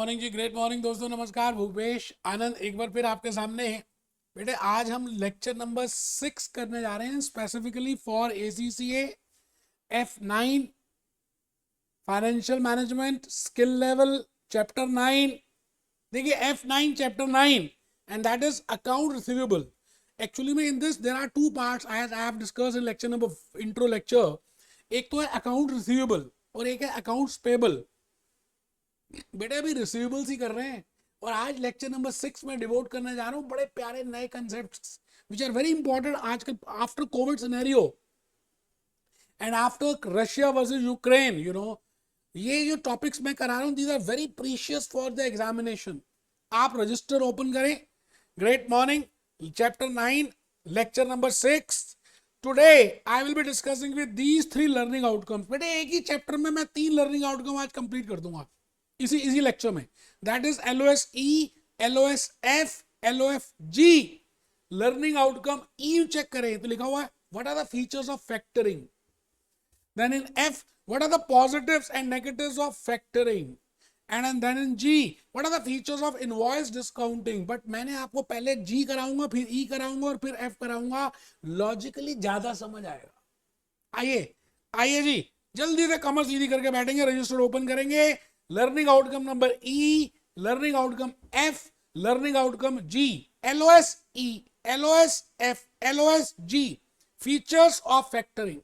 Morning जी, great morning दोस्तों। नमस्कार, भूपेश आनंद एक बार फिर आपके सामने है। बेटे आज हम लेक्चर नंबर 6 करने जा रहे हैं, specifically for ACCA F9 financial management skill level chapter 9। देखिए F9 chapter 9 and that is account receivable. Actually में in this there are two parts as I have discussed in lecture number intro lecture. एक तो है account receivable और एक है accounts payable. बेटे अभी रिसीवेबल्स ही कर रहे हैं और आज लेक्चर नंबर 6 में डिवोट करने जा रहा हूँ बड़े प्यारे नए concepts which are very important आजकल after COVID scenario and after Russia versus Ukraine. ये जो टॉपिक्स मैं करा रहा हूँ these are very precious for the examination. आप रजिस्टर ओपन करें। Great morning chapter 9 lecture number 6। Today I will be discussing with these 3 learning outcomes. बेटे एक ही चैप्टर में मैं 3 लर्निंग आउटकम आज कंप्लीट कर दूंगा इसी लेक्चर में। That is LOS-E, LOS-F, LOF-G। Learning outcome E check करें तो लिखा हुआ है what are the features of factoring. Then in F what are the positives and negatives of factoring. And then in G what are the features of invoice discounting. But मैंने आपको पहले G कराऊंगा, फिर E कराऊंगा और फिर F कराऊंगा। Logically ज्यादा समझ आएगा। आइए आइए जी, जल्दी से कमर सीधी करके बैठेंगे, रजिस्टर ओपन करेंगे। Learning outcome number E, learning outcome F, learning outcome G। LOS-E, LOS-F, LOS-G। Features of factoring,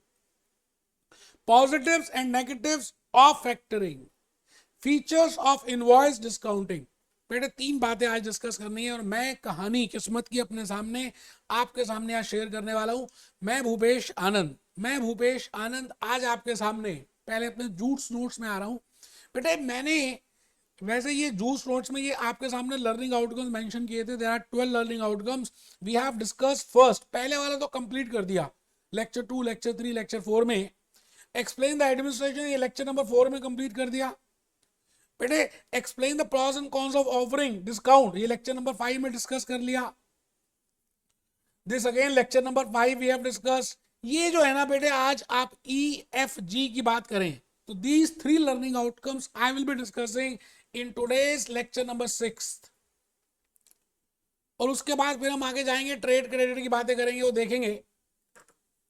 positives and negatives of factoring, features of invoice discounting. बेटे 3 बातें आज डिस्कस करनी है और मैं कहानी किस्मत की अपने सामने आपके सामने आज शेयर करने वाला हूं। मैं भूपेश आनंद आज आपके सामने पहले अपने जूस नोट्स में आ रहा हूं। बेटे मैंने वैसे ये जूस नोट्स में ये आपके सामने लर्निंग आउटकम्स मेंशन किए थे। There are 12 learning outcomes. We have discuss first, पहले वाला तो कंप्लीट कर दिया लेक्चर 2, लेक्चर 3, लेक्चर 4 में। एक्सप्लेन द एडमिनिस्ट्रेशन ये लेक्चर नंबर 4 में कंप्लीट कर दिया। बेटे explain the pros and cons of offering discount ये लेक्चर नंबर 5 में डिस्कस कर लिया। This again lecture number 5 we have discuss. ये जो है ना बेटे आज आप EFG की बात करें तो these 3 learning outcomes I will be discussing in today's lecture number 6। और उसके बाद फिर हम आगे जाएंगे, ट्रेड क्रेडिट की बातें करेंगे, वो देखेंगे।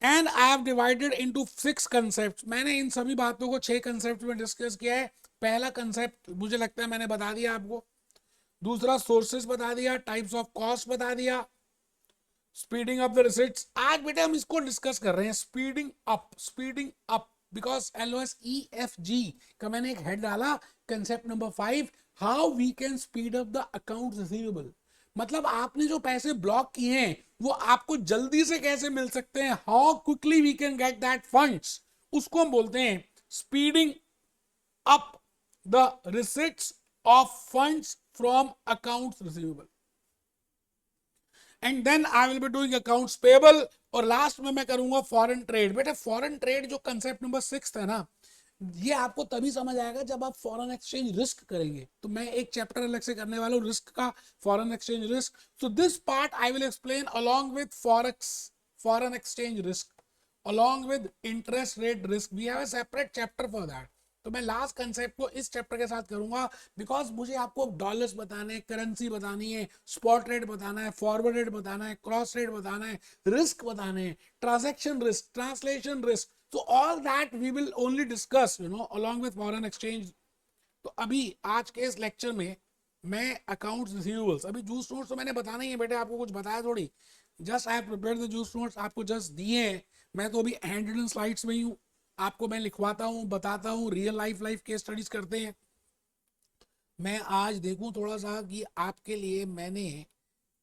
And I have divided into 6 concept. मैंने इन सभी बातों को 6 कंसेप्ट में डिस्कस किया है। पहला कंसेप्ट मुझे लगता है मैंने बता दिया आपको। दूसरा सोर्सेस बता दिया, टाइप्स ऑफ कॉस्ट बता दिया, स्पीडिंग अप द रिसिट्स। आज बेटे हम इसको डिस्कस कर रहे हैं, स्पीडिंग अप बिकॉज LOS-E-F-G का मैंने एक हेड डाला। Concept number 5, how we can speed up the account receivable. मतलब आपने जो पैसे ब्लॉक किए हैं वो आपको जल्दी से कैसे मिल सकते हैं, how quickly we can get that funds, उसको हम बोलते हैं speeding up the receipts of funds from accounts receivable. And then I will be doing accounts payable और लास्ट में मैं करूंगा फॉरेन ट्रेड। बेटे फॉरेन ट्रेड जो कंसेप्ट नंबर 6 है ना, ये आपको तभी समझ आएगा जब आप फॉरेन एक्सचेंज रिस्क करेंगे। तो मैं एक चैप्टर अलग से करने वाला हूँ रिस्क का, foreign exchange risk. So this part I will explain along with foreign exchange risk, along with interest rate risk. We have a separate chapter for that. तो मैं लास्ट कंसेप्ट को इस चैप्टर के साथ करूंगा बिकॉज मुझे आपको डॉलर्स बताने हैं, करेंसी बतानी है, स्पॉट रेट बताना है, फॉरवर्ड रेट बताना है, क्रॉस रेट बताना है, रिस्क बताने हैं, transaction risk, translation risk. So all that we will only discuss, along with foreign exchange. तो अभी आज के इस लेक्चर में मैं अकाउंट्स रिसीवेबल्स, अभी जूस नोट्स तो मैंने बताना ही है बेटे, आपको कुछ बताया थोड़ी। Just I have prepared the juice notes, आपको जस्ट दिए हैं। मैं तो अभी हैंड रिटन स्लाइड्स में ही हूँ, आपको मैं लिखवाता हूँ, बताता हूँ, रियल लाइफ केस स्टडीज करते हैं। मैं आज देखूं थोड़ा सा कि आपके लिए मैंने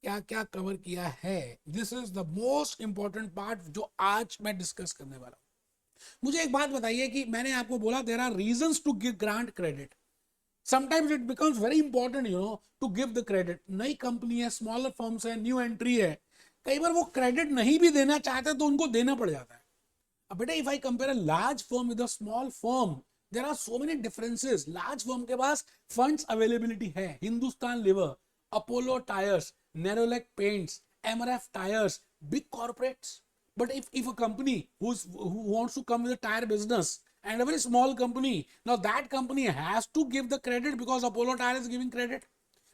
क्या क्या कवर किया है। This is the most important part जो आज मैं डिस्कस करने वाला हूँ। मुझे एक बात बताइए कि मैंने आपको बोला there are reasons to give grant credit. Sometimes it becomes very important to give the credit. नई कंपनी है, स्मॉलर फर्म्स है, न्यू एंट्री है, कई बार वो क्रेडिट नहीं भी देना चाहते तो उनको देना पड़ जाता है। अब बेटा if I compare a large firm with a small firm, there are so many differences. Large firm के पास फंड्स अवेलेबिलिटी है, Hindustan Lever, Apollo tyres, Nerolac paints, MRF tyres, big corporates. But if a company who wants to come with a tire business and a very small company. Now that company has to give the credit because Apollo Tyre is giving credit.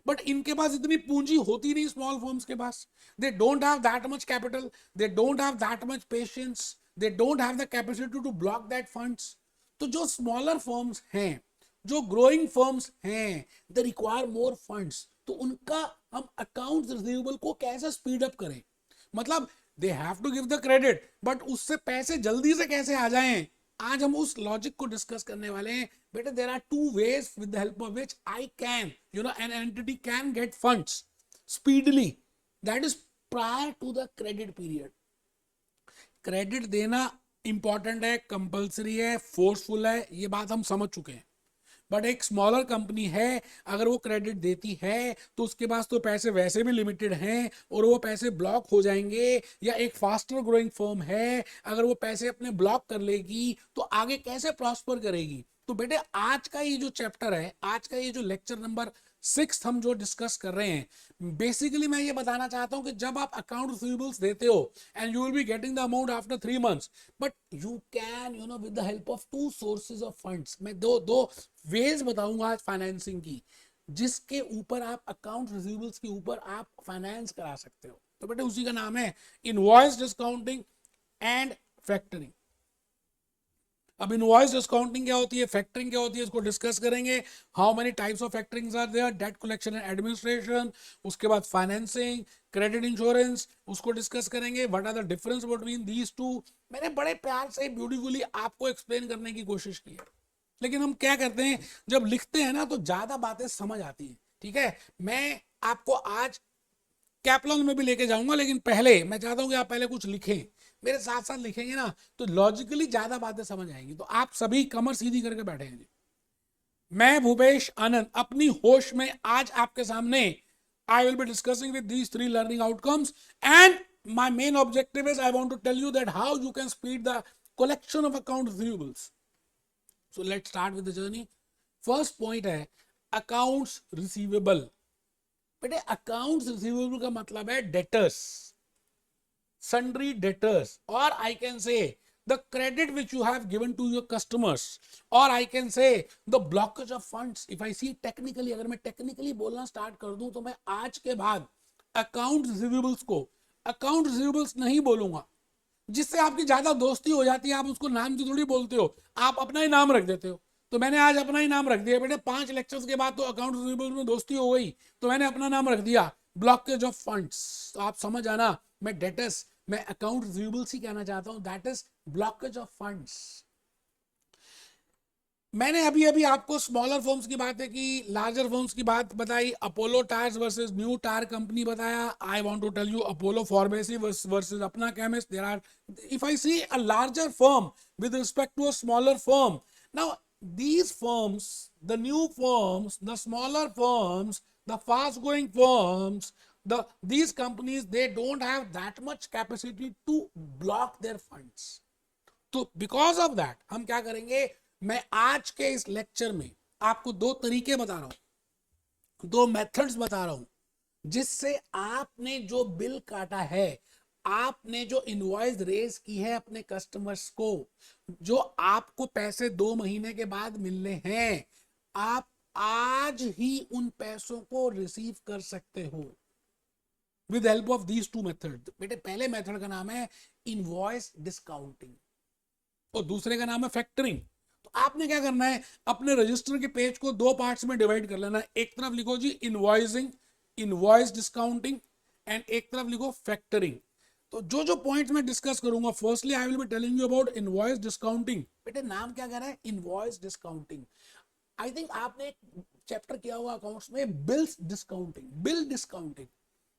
But इनके पास इतनी पूंजी होती नहीं small firms के पास. They don't have that much capital. They don't have that much patience. They don't have the capacity to block that funds. तो जो smaller firms हैं, जो ग्रोइंग फर्म्स हैं, दे रिक्वायर मोर फंड्स. तो उनका हम accounts receivable को कैसे स्पीड अप करें. मतलब they have to give the credit, but उससे पैसे जल्दी से कैसे आ जाएं. आज हम उस लॉजिक को डिस्कस करने वाले हैं. बेटा there are two ways with the help of which I can an entity can get funds speedly. That is prior to the credit period. Credit देना इंपॉर्टेंट है, कंपल्सरी है, फोर्सफुल है, ये बात हम समझ चुके हैं. बट एक स्मॉलर कंपनी है, अगर वो क्रेडिट देती है तो उसके पास तो पैसे वैसे भी लिमिटेड हैं और वो पैसे ब्लॉक हो जाएंगे. या एक फास्टर ग्रोइंग फर्म है, अगर वो पैसे अपने ब्लॉक कर लेगी तो आगे कैसे प्रॉस्पर करेगी. तो बेटे आज का ये जो चैप्टर है, आज का ये जो लेक्चर नंबर 6 हम जो डिस्कस कर रहे हैं, बेसिकली मैं ये बताना चाहता हूं कि जब आप अकाउंट रिसीवेबल्स देते हो and you will be getting the amount after 3 months, but you can with the help of 2 sources of funds. मैं दो वेज बताऊंगा आज फाइनेंसिंग की, जिसके ऊपर आप अकाउंट रिसीवेबल्स के ऊपर आप फाइनेंस करा सकते हो. तो बेटे उसी का नाम है इनवॉइस डिस्काउंटिंग एंड फैक्टरिंग. अब इनवॉइस डिस्काउंटिंग क्या होती है, फैक्टरिंग क्या होती है, इसको डिस्कस करेंगे. How many types of factorings are there, debt collection and administration, उसके बाद फाइनेंसिंग, क्रेडिट इंश्योरेंस, उसको डिस्कस करेंगे. What are the difference between these two. मैंने बड़े प्यार से ब्यूटीफुली आपको एक्सप्लेन करने की कोशिश की है, लेकिन हम क्या करते हैं जब लिखते हैं ना तो ज्यादा बातें समझ आती हैं. ठीक है, मैं आपको आज कैप्लन में भी लेके जाऊंगा, लेकिन पहले मैं चाहता हूं कि आप पहले कुछ लिखें. मेरे साथ साथ लिखेंगे ना तो लॉजिकली ज्यादा बातें समझ आएंगी. तो आप सभी कमर सीधी करके बैठेंगे. मैं भूपेश आनंद अपनी होश में आज आपके सामने I will be discussing with these 3 learning outcomes, and my main objective is I want to tell you that how you can speed the collection of account receivables. So let's start with the journey. First point है accounts receivable. बेटे accounts receivable का मतलब है debtors, sundry debtors, or I can say the credit which you have given to your customers, or I can say the blockage of funds. If I see technically, अगर मैं technically बोलना start कर दूं तो मैं आज के बाद account receivables को account receivables नहीं बोलूंगा, जिससे आपकी ज्यादा दोस्ती हो जाती है. आप उसको नाम से थोड़ी बोलते हो, आप अपना ही नाम रख देते हो. तो मैंने आज अपना ही नाम रख दिया. बेटे 5 लेक्चर्स के बाद तो अकाउंट रिसीवेबल्स में दोस्ती हो गई, तो मैंने अपना नाम रख दिया ब्लॉकेज ऑफ फंड्स. तो आप समझ आना, मैं डेटर्स, मैं अकाउंट रिसीवेबल्स ही कहना चाहता हूं. That is blockage of funds. मैंने अभी अभी आपको स्मॉलर फर्म्स की बातें की, लार्जर फर्म्स की बात बताई. Apollo Tyres versus new tyre company बताया. I want to tell you Apollo Pharmacy versus अपना chemist. There are, if I see a larger firm with respect to a smaller firm, now these firms, the new firms, the smaller firms, the fast growing firms, these companies, they don't have that much capacity to block their funds. तो because of that हम क्या करेंगे, मैं आज के इस lecture में आपको 2 तरीके बता रहा हूं, 2 मेथड्स बता रहा हूं, जिससे आपने जो बिल काटा है, आपने जो इनवॉइस रेज की है अपने कस्टमर्स को, जो आपको पैसे 2 महीने के बाद मिलने हैं, आप आज ही उन पैसों को रिसीव कर सकते हो with help of these 2 method. बेटे पहले मेथड का नाम है इनवॉइस डिस्काउंटिंग और दूसरे का नाम है फैक्टरिंग. तो आपने क्या करना है, अपने रजिस्टर के पेज को 2 पार्ट्स में डिवाइड कर लेना. एक तरफ लिखो जी इनवॉइसिंग, इनवॉइस डिस्काउंटिंग, एंड एक तरफ लिखो फैक्टरिंग. तो जो जो पॉइंट्स मैं डिस्कस करूंगा, firstly I will be telling you about invoice discounting. बेटे नाम क्या कह रहा है, इनवॉइस डिस्काउंटिंग. आई थिंक आपने एक चैप्टर किया हुआ अकाउंट्स में बिल्स डिस्काउंटिंग, बिल डिस्काउंटिंग.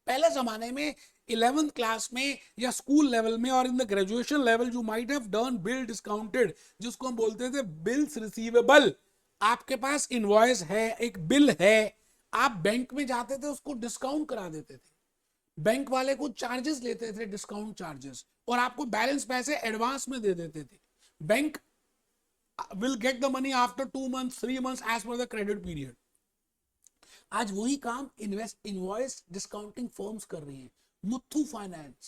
पहले जमाने में 11th क्लास में या स्कूल लेवल में और in the graduation level you might have done bill discounted, जिसको हम बोलते थे बिल्स रिसीवेबल. आपके पास इनवॉइस है, एक बिल है, आप बैंक में जाते थे, उसको डिस्काउंट करा देते थे. बैंक वाले को चार्जेस लेते थे, डिस्काउंट चार्जेस, और आपको बैलेंस पैसे एडवांस में दे देते थे. Bank will get the money after 2 months 3 months as per the credit period. आज वही काम इनवॉइस डिस्काउंटिंग फर्म्स कर रही हैं. मुथ्थू फाइनेंस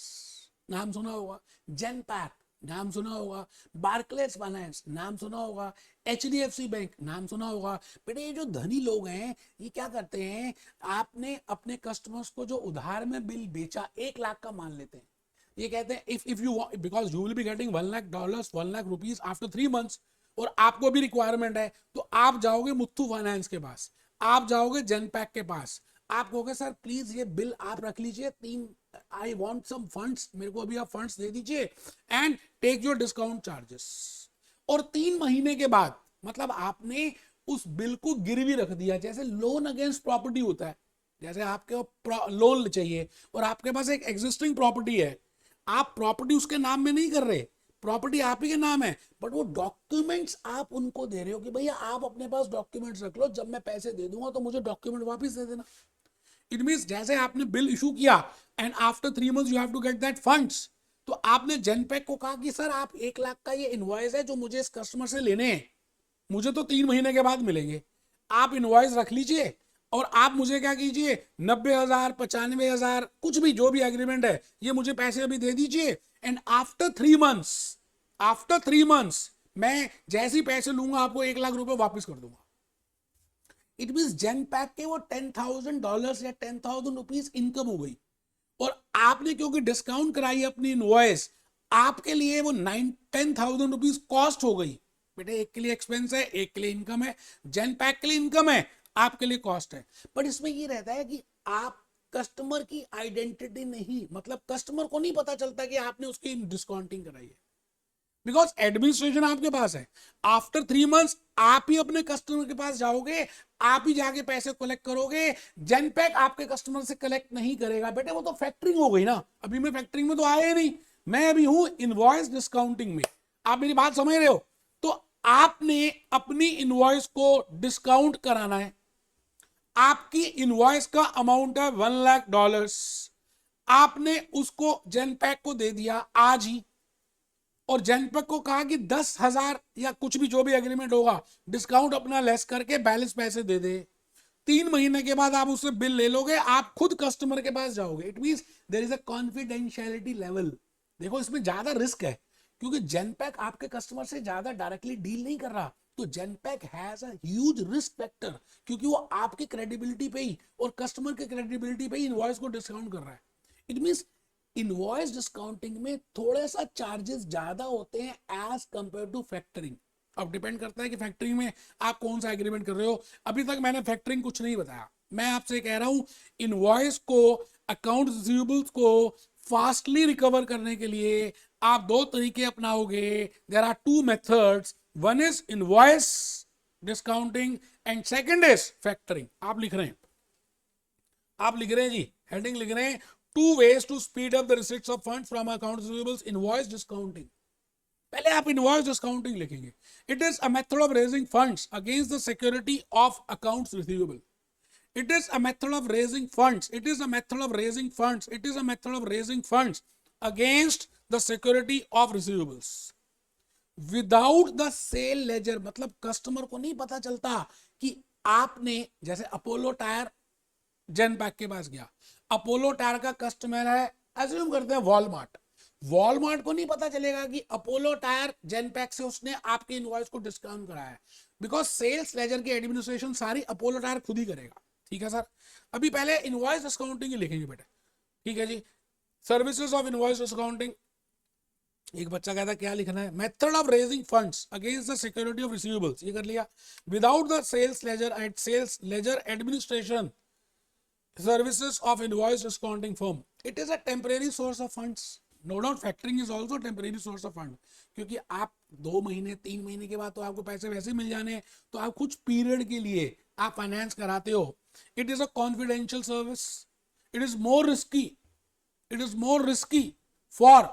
नाम सुना होगा, जेनपैक नाम सुना होगा, बार्कलेस फाइनेंस नाम सुना होगा, HDFC बैंक नाम सुना होगा। बेटे ये जो धनी लोग हैं ये क्या करते हैं, आपने अपने कस्टमर्स को जो उधार में बिल बेचा 1 लाख का मान लेते हैं, ये कहते हैं if you because you will be getting $1 lakh 1 lakh rupees after 3 months, और आपको भी रिक्वायरमेंट है, तो आप जाओगे मुथ्थू फाइनेंस के पास, आप जाओगे जनपैक के पास, आप कहोगे सर प्लीज ये बिल आप रख लीजिए, 3 आई वॉन्ट सम फंड्स, मेरे को अभी आप फंड्स दे दीजिए and take your discount charges. और 3 महीने के बाद, मतलब आपने उस बिल को गिरवी रख दिया, जैसे लोन अगेंस्ट प्रॉपर्टी होता है, जैसे आपके लोन चाहिए और आपके पास एक एग्जिस्टिंग प्रॉपर्टी है, आप प्रॉपर्टी उसके नाम में नहीं कर रहे, प्रॉपर्टी आप ही के नाम है, बट वो डॉक्यूमेंट्स आप उनको दे रहे हो कि भैया आप अपने पास डॉक्यूमेंट्स रख लो, जब मैं पैसे दे दूंगा तो मुझे डॉक्यूमेंट वापस दे देना। इट मींस जैसे आपने बिल इशू किया and after 3 months you have to get that funds, तो आपने जनपैक को कहा कि सर आप 1 लाख का ये इनवॉइस है जो मुझे इस कस्टमर से लेने हैं, मुझे तो 3 महीने के बाद मिलेंगे, आप इनवॉइस रख लीजिए और आप मुझे क्या कीजिए 90,000 95,000 कुछ भी जो भी एग्रीमेंट है ये मुझे पैसे अभी दे दीजिए, एंड आफ्टर 3 मंथ्स मैं जैसे ही पैसे लूंगा आपको 1 लाख रुपए वापस कर दूंगा। इट मीन जनपैक के वो $10,000 या $10,000 इनकम हो गई, और आपने क्योंकि डिस्काउंट कराई अपनी इनवॉइस, आपके लिए वो 9-10,000 रुपीज कॉस्ट हो गई। बेटे एक के लिए एक्सपेंस है, एक के लिए इनकम है, जनपैक के लिए इनकम है, आपके लिए कॉस्ट है। बट इसमें ये रहता है कि आप कस्टमर की आइडेंटिटी नहीं, मतलब कस्टमर को नहीं पता चलता कि आपने उसकी डिस्काउंटिंग कराई है, बिकॉज एडमिनिस्ट्रेशन आपके पास है। आफ्टर 3 मंथ्स आप ही अपने कस्टमर के पास जाओगे, आप ही जाके पैसे कलेक्ट करोगे, जनपैक आपके कस्टमर से कलेक्ट नहीं करेगा। बेटे वो तो फैक्टरिंग हो गई ना, अभी मैं फैक्टरिंग में तो आया ही नहीं, मैं अभी हूं इनवॉइस डिस्काउंटिंग में। आप मेरी बात समझ रहे हो? तो आपने अपनी इनवॉइस को डिस्काउंट कराना है, आपकी इनवॉइस का अमाउंट है $1 लाख, आपने उसको जनपैक को दे दिया आज ही, और जनपैक को कहा कि 10,000 या कुछ भी जो भी एग्रीमेंट होगा डिस्काउंट अपना लेस करके बैलेंस पैसे दे दे। 3 महीने के बाद आप उससे बिल ले लोगे, आप खुद कस्टमर के पास जाओगे। It means there is a confidentiality level. देखो इसमें ज्यादा रिस्क है, क्योंकि जनपैक आपके कस्टमर से ज्यादा डायरेक्टली डील नहीं कर रहा, तो Genpact has a huge risk factor, क्योंकि वो आपकी क्रेडिबिलिटी पे ही और कस्टमर की क्रेडिबिलिटी पे ही इनवॉइस को डिस्काउंट कर रहा है। इट मींस इनवॉइस डिस्काउंटिंग में थोड़ा सा चार्जेस ज्यादा होते हैं एज कंपेयर टू फैक्टरिंग। अब डिपेंड करता है कि फैक्टरिंग में आप कौन सा एग्रीमेंट कर रहे हो। अभी तक मैंने फैक्टरिंग कुछ नहीं बताया, मैं आपसे कह रहा हूं इनवॉइस को, अकाउंट रिसीवेबल्स को फास्टली रिकवर करने के लिए आप 2 तरीके अपनाओगे। There are 2 methods, one is invoice discounting and second is factoring. आप लिख रहे हैं, आप लिख रहे हैं जी, हेडिंग लिख रहे हैं, 2 ways to speed up the receipts of funds from accounts receivables, invoice discounting। पहले आप invoice discounting लिखेंगे। It is a method of raising funds against the security of accounts receivable। It is a method of raising funds, it is a method of raising funds, it is a method of raising funds against the security of receivables without the sale ledger। मतलब customer को नहीं पता चलता कि आपने, जैसे Apollo tyre जनपैक के पास गया, अपोलो टायर का कस्टमर है, अज्यूम करते हैं वॉलमार्ट, वॉलमार्ट को नहीं पता चलेगा कि अपोलो टायर जनपैक से उसने आपके इनवॉइस को डिस्काउंट कराया है, बिकॉज सेल्स लेजर की एडमिनिस्ट्रेशन सारी अपोलो टायर खुद ही करेगा। ठीक है सर, अभी पहले इनवॉइस डिस्काउंटिंग ही लिखेंगे बेटा। ठीक है जी, सर्विसेज ऑफ इनवॉइस डिस्काउंटिंग। एक बच्चा कहता क्या लिखना है, method of raising funds against the security of receivables, ये कर लिया। Without the sales ledger at sales ledger administration, services of invoice discounting firm, it is a temporary source of funds। no doubt factoring is also temporary source of fund, क्योंकि आप 2 महीने 3 महीने के बाद तो आपको पैसे वैसे ही मिल जाने हैं, तो आप कुछ पीरियड के लिए आप फाइनेंस कराते हो। It is a confidential service, it is more risky, it is more risky for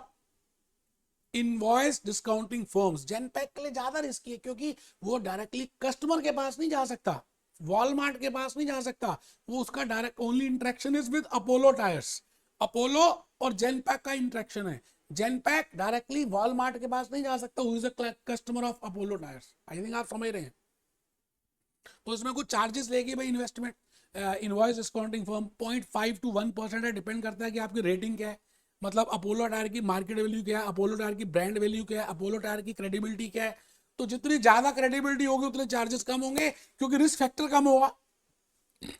invoice discounting firms. Genpact के लिए ज्यादा रिस्की है, क्योंकि वो डायरेक्टली कस्टमर के पास नहीं जा सकता, वॉलमार्ट के पास नहीं जा सकता, वो उसका direct only interaction is with Apollo tyres. Apollo और जनपैक का इंटरेक्शन है, जनपैक डायरेक्टली वॉलमार्ट के पास नहीं जा सकता, who is a customer of Apollo tyres. I think आप समझ रहे हैं। तो इसमें कुछ चार्जेस लेगी भाई investment, invoice discounting firm 0.5 to 1% है, डिपेंड करता है कि आपकी रेटिंग क्या है। मतलब अपोलो टायर की मार्केट वैल्यू क्या है, अपोलो टायर की ब्रांड वैल्यू क्या है, अपोलो टायर की क्रेडिबिलिटी क्या है। तो जितनी ज्यादा क्रेडिबिलिटी होगी उतने चार्जेस कम होंगे, क्योंकि रिस्क फैक्टर कम होगा।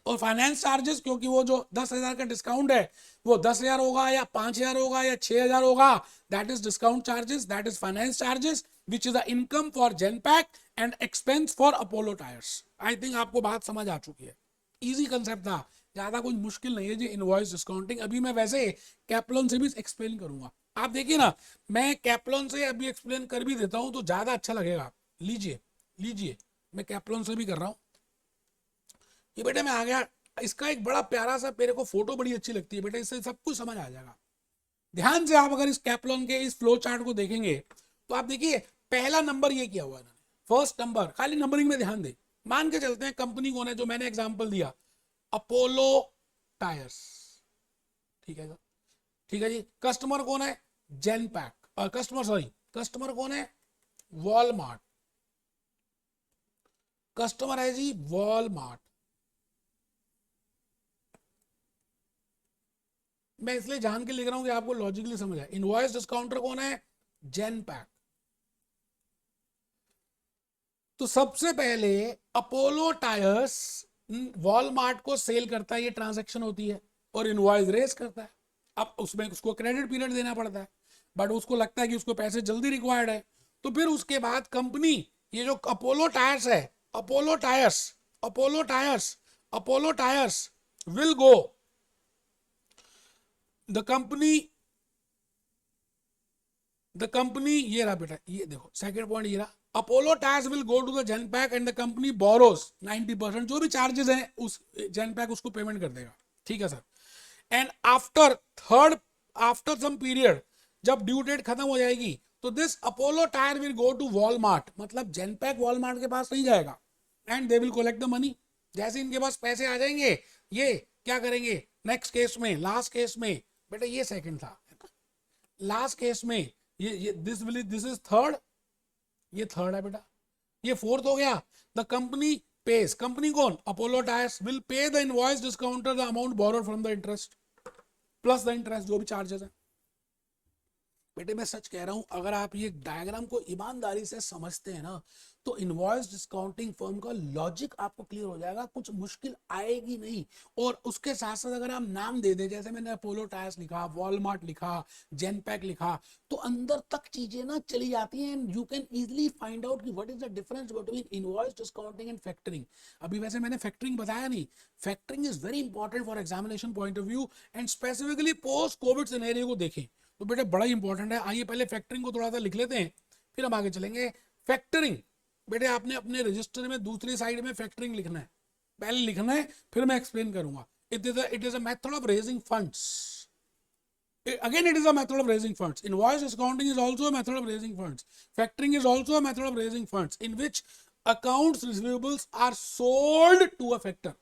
और फाइनेंस चार्जेस, क्योंकि वो जो 10,000 का डिस्काउंट है वो 10,000 होगा या 5,000 होगा या 6,000 होगा, that is discount charges, that is finance charges, which is the income for Genpact and expense for Apollo tyres. I think आपको बात समझ आ चुकी है, इजी कंसेप्ट था, ज्यादा कुछ मुश्किल नहीं है जी इनवॉइस डिस्काउंटिंग। अभी मैं वैसे कैप्लॉन से भी एक्सप्लेन करूंगा, आप देखिए ना, मैं कैप्लॉन से अभी एक्सप्लेन कर भी देता हूं तो ज्यादा अच्छा लगेगा। लीजिए लीजिए, मैं कैप्लॉन से भी कर रहा हूं। ये बेटे मैं आ गया, इसका एक बड़ा प्यारा सा, मेरे को फोटो बड़ी अच्छी लगती है बेटे, इससे सब कुछ समझ आ जाएगा। ध्यान से आप अगर इस कैप्लॉन के इस फ्लो चार्ट को देखेंगे तो आप देखिए पहला नंबर ये किया हुआ है, फर्स्ट नंबर, खाली नंबरिंग में ध्यान दे। मान के चलते हैं कंपनी कौन है, जो मैंने एग्जांपल दिया, अपोलो टायर्स, ठीक है सर, ठीक है जी। कस्टमर कौन है, जेनपैक, और कस्टमर सॉरी, कस्टमर कौन है, वॉलमार्ट, कस्टमर है जी वॉलमार्ट। मैं इसलिए जान के लिख रहा हूं कि आपको लॉजिकली समझ आए। इनवॉइस डिस्काउंटर कौन है, जेनपैक। तो सबसे पहले अपोलो टायर्स वॉलमार्ट को सेल करता है, ये ट्रांजैक्शन होती है, और इनवॉइस रेज करता है। अब उसमें उसको क्रेडिट पीरियड देना पड़ता है, बट उसको लगता है कि उसको पैसे जल्दी रिक्वायर्ड है, तो फिर उसके बाद कंपनी, ये जो अपोलो टायर्स है, Apollo tyres, Apollo tyres, Apollo tyres will go, the company, the company, ये रहा बेटा, ये देखो सेकंड पॉइंट ये रहा, Apollo tyres will go to the Genpact and the company borrows 90%, जो भी चार्जेस हैं उस जेनपैक उसको पेमेंट कर देगा, ठीक है sir. And after third, after some period, जब ड्यू डेट खत्म हो जाएगी, तो this Apollo tyre will go to Walmart, मतलब जेनपैक वॉलमार्ट के पास नहीं जाएगा, and they will collect the money. जैसे इनके पास पैसे आ जाएंगे, ये क्या करेंगे नेक्स्ट केस में, लास्ट केस में, बेटा ये सेकंड था, लास्ट केस में ये दिस इज थर्ड, ये थर्ड है बेटा, ये फोर्थ हो गया। द कंपनी पेज, कंपनी कौन, Apollo tyres, will pay the invoice discounter the amount borrowed from the interest plus the interest, जो भी चार्जेस है। बेटे मैं सच कह रहा हूं, अगर आप ये डायग्राम को ईमानदारी से समझते हैं ना, तो इनवॉइस डिस्काउंटिंग फर्म का लॉजिक आपको क्लियर हो जाएगा, कुछ मुश्किल आएगी नहीं। और उसके साथ साथ अगर आप नाम दे दें, जैसे मैंने अपोलो टायर्स लिखा, वॉलमार्ट लिखा, जेनपैक लिखा, तो अंदर तक चीजें ना चली जाती हैं, and you can easily find out कि what is the difference between invoice discounting and factoring. अभी वैसे मैंने फैक्टरिंग बताया नहीं, factoring is very important for examination point of view, and specifically post COVID scenario को देखें तो बेटे बड़ा इंपॉर्टेंट है। आइए पहले फैक्टरिंग को थोड़ा सा लिख लेते हैं, फिर हम आगे चलेंगे। फैक्टरिंग, बेटे आपने अपने रजिस्टर में दूसरी साइड में फैक्टरिंग लिखना है, पहले लिखना है फिर मैं एक्सप्लेन करूंगा। It is a method of raising funds, again it is a method of raising funds. Invoice discounting is also a method of raising funds. Factoring is also a method of raising funds in which accounts receivables are sold to a factor.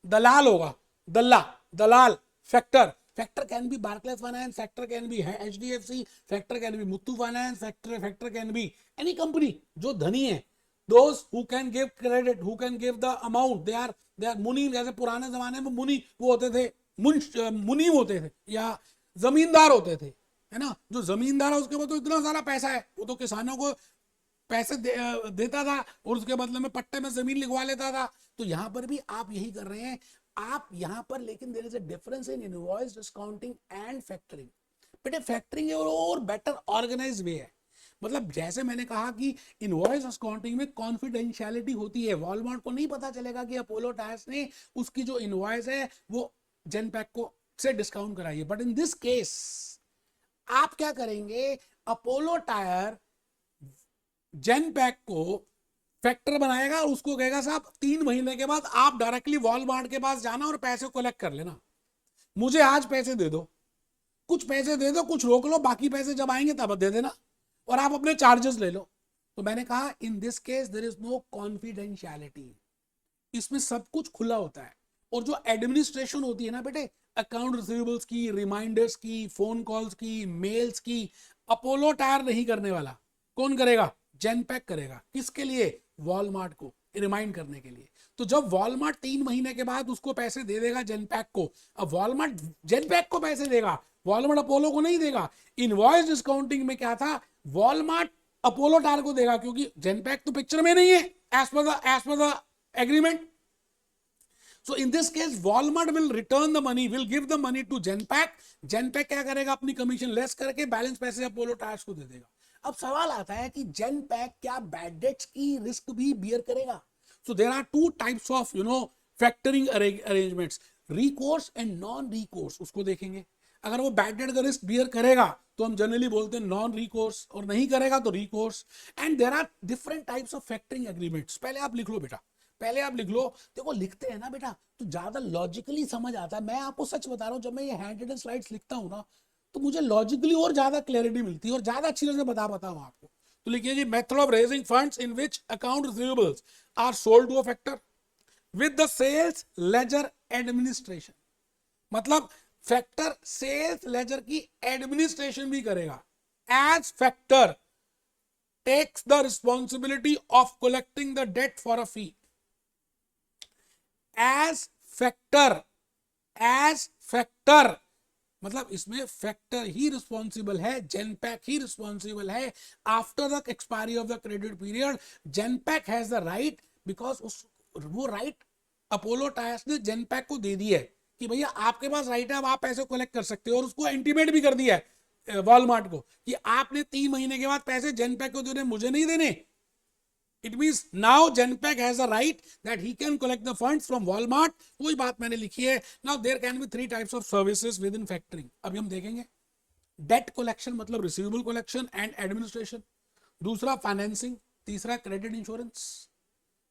दलाल होगा, दलाल, factor, factor can be Barclays Finance, factor can be HDFC, factor can be Muthoot Finance, factor can be any company जो धनी है, those who can give credit, who can give the amount, they are मुनीम, जैसे पुराने जमाने में मुनी वो होते थे, मुनीम होते थे या जमींदार होते थे, है ना, जो जमींदार है उसके पास तो इतना सारा पैसा है, वो तो किसानों को पैसे देता था और उसके बदले में पट्टे में जमीन लिखवा लेता था। तो यहां पर भी आप यही कर रहे हैं आप यहां पर, लेकिन there is a difference in invoice discounting and factoring. बेटे फैक्टरिंग और बेटर ऑर्गेनाइज वे है, मतलब जैसे मैंने कहा कि इनवॉइस डिस्काउंटिंग में कॉन्फिडेंशियलिटी होती है, वॉलमार्ट को नहीं पता चलेगा कि अपोलो टायर्स ने उसकी जो इनवॉइस है वो जेनपैक को से डिस्काउंट कराइए, बट इन दिस केस आप क्या करेंगे, अपोलो टायर जेनपैक को फैक्टर बनाएगा और उसको कहेगा साहब 3 महीने के बाद आप डायरेक्टली वॉलमार्ट के पास जाना और पैसे कलेक्ट कर लेना, मुझे आज पैसे दे दो, कुछ पैसे दे दो, कुछ रोक लो, बाकी पैसे जब आएंगे तब दे देना और आप अपने चार्जेस ले लो। तो मैंने कहा in this case there is no confidentiality, इसमें सब कुछ खुला होता है। और जो एडमिनिस्ट्रेशन होती है ना बेटे, अकाउंट रिसीवेबल्स की, रिमाइंडर्स की, फोन कॉल्स की, मेल्स की, अपोलो टायर नहीं करने वाला, कौन करेगा, जेनपैक करेगा। किसके लिए, वॉलमार्ट को रिमाइंड करने के लिए। तो जब वॉलमार्ट 3 महीने के बाद उसको पैसे दे देगा जेनपैक को, अब वॉलमार्ट जेनपैक को पैसे देगा वॉलमार्ट अपोलो को नहीं देगा। इनवॉइस डिस्काउंटिंग में क्या था, वॉलमार्ट अपोलो टायर को देगा, क्योंकि जेनपैक तो पिक्चर में नहीं है as per the agreement. So in this case, Walmart will return the money, will give the money to Genpact. Genpact क्या करेगा, अपनी कमीशन लेस करके बैलेंस पैसे अपोलो टायर्स को दे देगा। अब सवाल आता है कि Genpact क्या बैड डेट्स की रिस्क भी बियर करेगा? So there are two types of factoring arrangements, recourse and non recourse। उसको देखेंगे। अगर वो बैड डेट का रिस्क बियर करेगा तो हम जनरली बोलते हैं नॉन रिकोर्स, और नहीं करेगा तो recourse. And there are different types of factoring agreements. पहले आप लिख लो बेटा, पहले आप लिख लो। देखो लिखते हैं ना बेटा तो ज्यादा लॉजिकली समझ आता है। मैं आपको सच बता रहा हूं, जब मैं ये हैंड रिटन स्लाइड्स लिखता हूं ना तो मुझे लॉजिकली और ज्यादा क्लैरिटी मिलती है और ज्यादा अच्छी तरह से बता पाता हूं आपको। तो लिखिए जी, method of raising funds in which account receivables are sold to a factor with the sales ledger administration. मतलब फैक्टर सेल्स लेजर की एडमिनिस्ट्रेशन भी करेगा। As factor takes the responsibility of collecting the debt for a fee. As factor मतलब इसमें factor ही responsible है, Genpact ही responsible है। After the expiry of the credit period Genpact has the right, because वो right Apollo tyres ने Genpact को दे दी है कि भैया आपके पास राइट है, अब आप पैसे कलेक्ट कर सकते हो। और उसको इंटीमेट भी कर दिया है वॉलमार्ट को कि आपने 3 महीने के बाद पैसे जेनपैक को देने, मुझे नहीं देने। It means now Genpact has a right that he can collect the funds from Walmart। वही बात मैंने लिखी है। Now there can be 3 types of services within factoring। अभी हम देखेंगे डेट कलेक्शन मतलब रिसीवेबल कलेक्शन एंड एडमिनिस्ट्रेशन, दूसरा फाइनेंसिंग, तीसरा क्रेडिट इंश्योरेंस।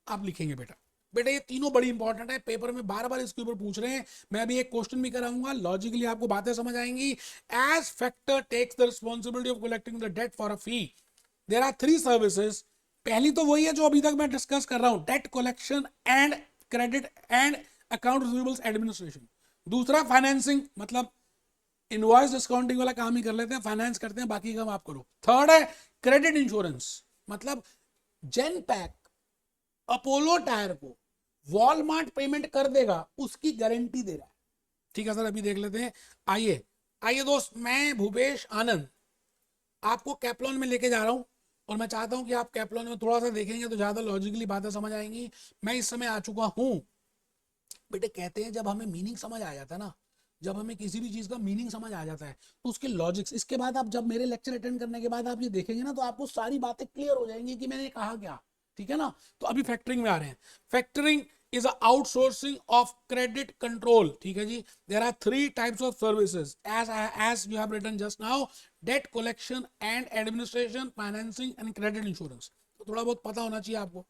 आप लिखेंगे बेटा ये तीनों बड़ी इंपॉर्टेंट है, पेपर में बार बार इसके ऊपर पूछ रहे हैं। मैं अभी एक क्वेश्चन भी कराऊंगा, लॉजिकली आपको बातें समझ आएंगी। As factor takes the responsibility of collecting the debt for a fee, there are 3 services. पहली तो वही है जो अभी तक मैं डिस्कस कर रहा हूं, debt collection and credit and account receivables administration. दूसरा फाइनेंसिंग, मतलब इनवॉइस डिस्काउंटिंग वाला काम ही कर लेते हैं, फाइनेंस करते हैं, बाकी काम आप करो। थर्ड है क्रेडिट इंश्योरेंस, मतलब जेनपैक अपोलो टायर को वॉलमार्ट पेमेंट कर देगा, उसकी गारंटी दे रहा है। ठीक है सर, अभी देख लेते हैं। आइए दोस्त, मैं भूपेश आनंद आपको कैप्लॉन में लेके जा रहा हूं और मैं चाहता हूं कि आप कैप्लॉन में थोड़ा सा देखेंगे तो ज्यादा लॉजिकली बातें समझ आएंगी। मैं इस समय आ चुका हूं बेटे। कहते हैं जब हमें मीनिंग समझ आ जाता है ना, जब हमें किसी भी चीज का मीनिंग समझ आ जाता है तो उसके लॉजिक्स, इसके बाद आप जब मेरे लेक्चर अटेंड करने के बाद आप ये देखेंगे ना तो आपको सारी बातें क्लियर हो जाएंगी कि मैंने कहा क्या। ठीक है ना, तो अभी फैक्टरिंग में आ रहे हैं। Factoring is a outsourcing of credit control। ठीक है जी, there are 3 types of services as you have written just now, debt collection and administration, financing and credit insurance। तो थोड़ा बहुत पता होना चाहिए आपको।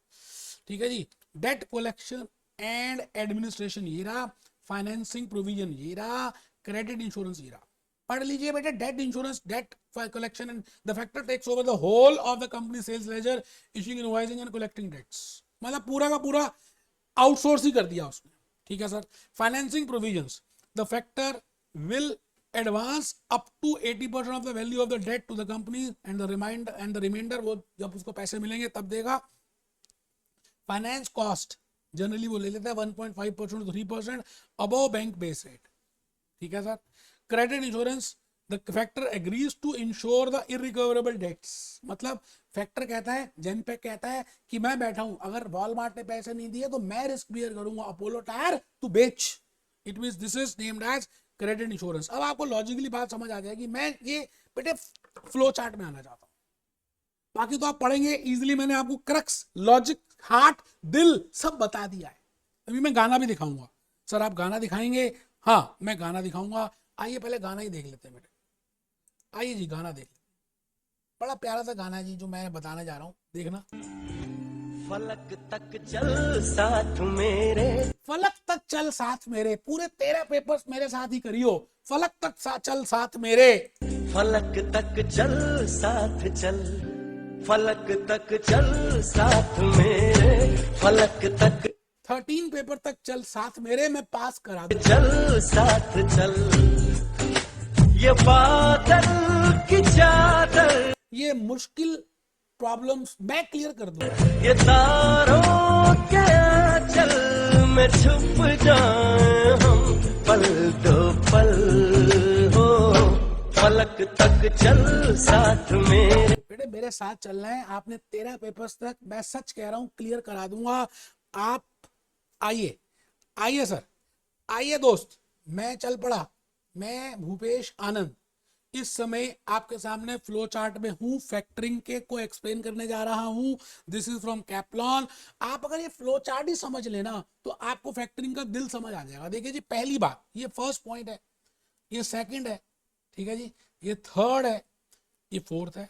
ठीक है जी, debt collection and administration ये रहा, financing provision ये रहा, credit insurance ये रहा। पढ़ लीजिए बेटे, debt insurance, debt collection and the factor takes over the whole of the company sales ledger, issuing invoicing and collecting debts. मतलब पूरा का पूरा आउटसोर्स ही कर दिया उसने। ठीक है sir. Financing provisions, the factor will advance up to 80% of the value of the debt to the company and the reminder वो जब उसको पैसे मिलेंगे तब देगा। फाइनेंस कॉस्ट जनरली वो ले लेता है 1.5% to 3% above bank base rate. ठीक है sir. Credit insurance, the factor agrees to insure the irrecoverable debts. मतलब फैक्टर कहता है, जेनपैक कहता है कि मैं बैठा हूं, अगर वॉलमार्ट ने पैसे नहीं दिए तो मैं रिस्क बियर करूंगा अपोलो टायर तू बेच। It means this is named as credit insurance. अब आपको लॉजिकली बात समझ आ जाएगी। मैं ये बेटे फ्लो चार्ट में आना चाहता हूं, बाकी तो आप पढ़ेंगे इजीली। मैंने आपको क्रक्स, लॉजिक, हार्ट, दिल सब बता दिया है। अभी मैं गाना भी दिखाऊंगा। सर आप गाना दिखाएंगे? हाँ मैं गाना दिखाऊंगा। आइए पहले गाना ही देख लेते हैं बेटे। आइए जी गाना देख लेते हैं। बड़ा प्यारा सा गाना है जी जो मैं बताने जा रहा हूँ, देखना। फलक तक चल साथ मेरे, फलक तक चल साथ मेरे, पूरे 13 पेपर्स मेरे साथ ही करियो। फलक तक चल साथ मेरे, फलक तक चल साथ चल, फलक तक चल साथ मेरे, फलक तक 13 पेपर तक चल साथ मेरे, मैं पास करा दूं। चल साथ चल, ये बादल की चादर, ये मुश्किल प्रॉब्लम्स मैं क्लियर कर दूं। ये तारों के आंचल में छुप जाए हम, पल दो पल हो फलक तक चल साथ में। बेटे मेरे साथ चलना है, आपने 13 पेपर्स तक, मैं सच कह रहा हूं, क्लियर करा दूंगा। आप आइए, आइए सर, आइए दोस्त, मैं चल पड़ा। मैं भूपेश आनंद इस समय आपके सामने फ्लो चार्ट में हूं, फैक्टरिंग के को एक्सप्लेन करने जा रहा हूं। This is from Kaplan. आप अगर ये फ्लो चार्ट ही समझ लेना तो आपको फैक्टरिंग का दिल समझ आ जाएगा। देखिए जी, पहली बात, ये फर्स्ट पॉइंट है, ये सेकंड है, ठीक है जी, ये थर्ड है, ये फोर्थ है।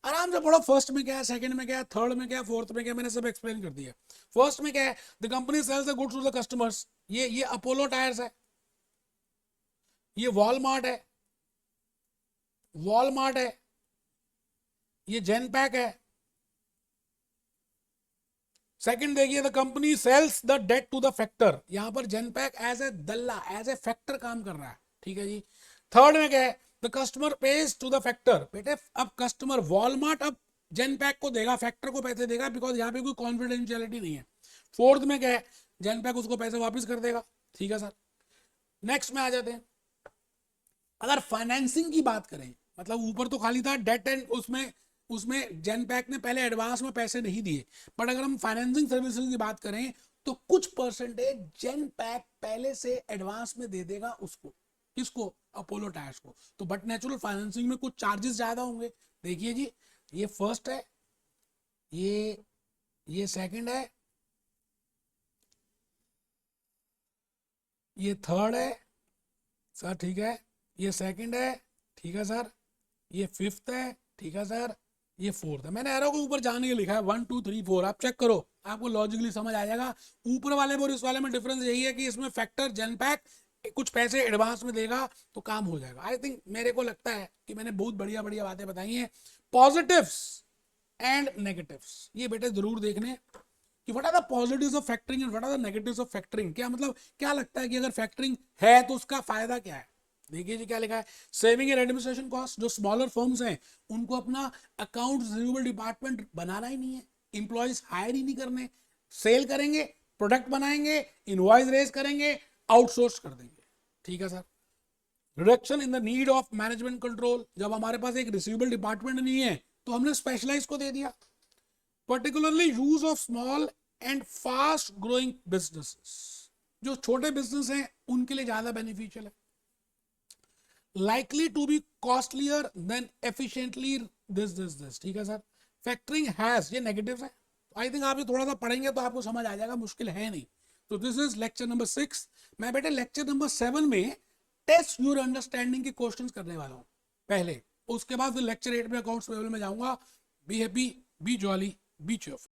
आराम से पढ़ो, फर्स्ट में क्या है, सेकंड में क्या है, थर्ड में क्या है, फोर्थ में क्या है, मैंने सब एक्सप्लेन कर दिया। फर्स्ट में क्या है, the company sells the goods to the customers, ये अपोलो टायर्स है, ये वॉलमार्ट है, वॉलमार्ट है, ये जेनपैक है। सेकंड देखिए, the company sells the debt to the factor, यहां पर जेनपैक एज ए दल्ला, एज ए फैक्टर काम कर रहा है, ठीक है जी। थर्ड में क्या है, the customer pays to the factor, बेटे अब कस्टमर वॉलमार्ट अब जेनपैक को देगा, फैक्टर को पैसे देगा, बिकॉज यहाँ पे कोई कॉन्फिडेंशियलिटी नहीं है। फोर्थ में क्या है, जेनपैक उसको पैसे वापस कर देगा, ठीक है सर। नेक्स्ट में आ जाते हैं, अगर फाइनेंसिंग की बात करें, मतलब ऊपर तो खाली था डेट एंड उसमें उसमें जेनपैक ने पहले एडवांस में पैसे नहीं दिए, बट अगर हम फाइनेंसिंग सर्विसेज की बात करें तो कुछ परसेंटेज जेनपैक पहले से एडवांस में दे देगा उसको, किसको, अपोलो टायर्स को। तो बट नेचुरल फाइनेंसिंग में कुछ चार्जेस ज्यादा होंगे। देखिए जी, ये फर्स्ट है, ये सेकंड है, ये थर्ड है सर, ठीक है, ये सेकंड है, ठीक है सर, ये फिफ्थ है, ठीक है सर, ये फोर्थ है। मैंने एरो के ऊपर जाने के लिखा है 1 2 3 4, आप चेक करो, आपको लॉजिकली समझ आ जाएगा। ऊपर वाले और इस वाले में डिफरेंस यही है कि इसमें फैक्टर जेनपैक कुछ पैसे एडवांस में देगा तो काम हो जाएगा। आई थिंक, मेरे को लगता है कि मैंने बहुत बढ़िया बढ़िया बातें बताई हैं। पॉजिटिव्स एंड नेगेटिव्स ये बेटे जरूर देखने कि what are the positives of factoring and what are the negatives of factoring. क्या मतलब, क्या लगता है कि अगर फैक्टरिंग है तो उसका फायदा क्या है। देखिए जी क्या लिखा है, सेविंग एंड एडमिनिस्ट्रेशन कॉस्ट, जो स्मॉलर फर्म्स हैं उनको अपना अकाउंट रिसीवेबल डिपार्टमेंट बनाना ही नहीं है, इंप्लॉइज हायर ही नहीं करने, सेल करेंगे, प्रोडक्ट बनाएंगे, इनवॉइस रेज करेंगे, आउटसोर्स कर देंगे, ठीक है sir. Reduction in the need of management control, जब हमारे पास एक रिसीवेबल डिपार्टमेंट नहीं है तो हमने स्पेशलाइज को दे दिया। Particularly use of small and fast growing businesses, जो छोटे बिजनेस हैं उनके लिए ज्यादा बेनिफिशियल है। Likely to be costlier than efficiently this, ठीक है सर। फैक्टरिंग हैज, ये नेगेटिव है, आई थिंक आप ये थोड़ा सा पढ़ेंगे तो आपको समझ आ जाएगा, मुश्किल है नहीं। तो दिस इज लेक्चर नंबर 6। मैं बेटे लेक्चर नंबर 7 में टेस्ट योर अंडरस्टैंडिंग के क्वेश्चंस करने वाला हूं पहले, उसके बाद फिर लेक्चर 8 में अकाउंट्स पेबल में जाऊंगा। Be happy, B jolly, B cheerful.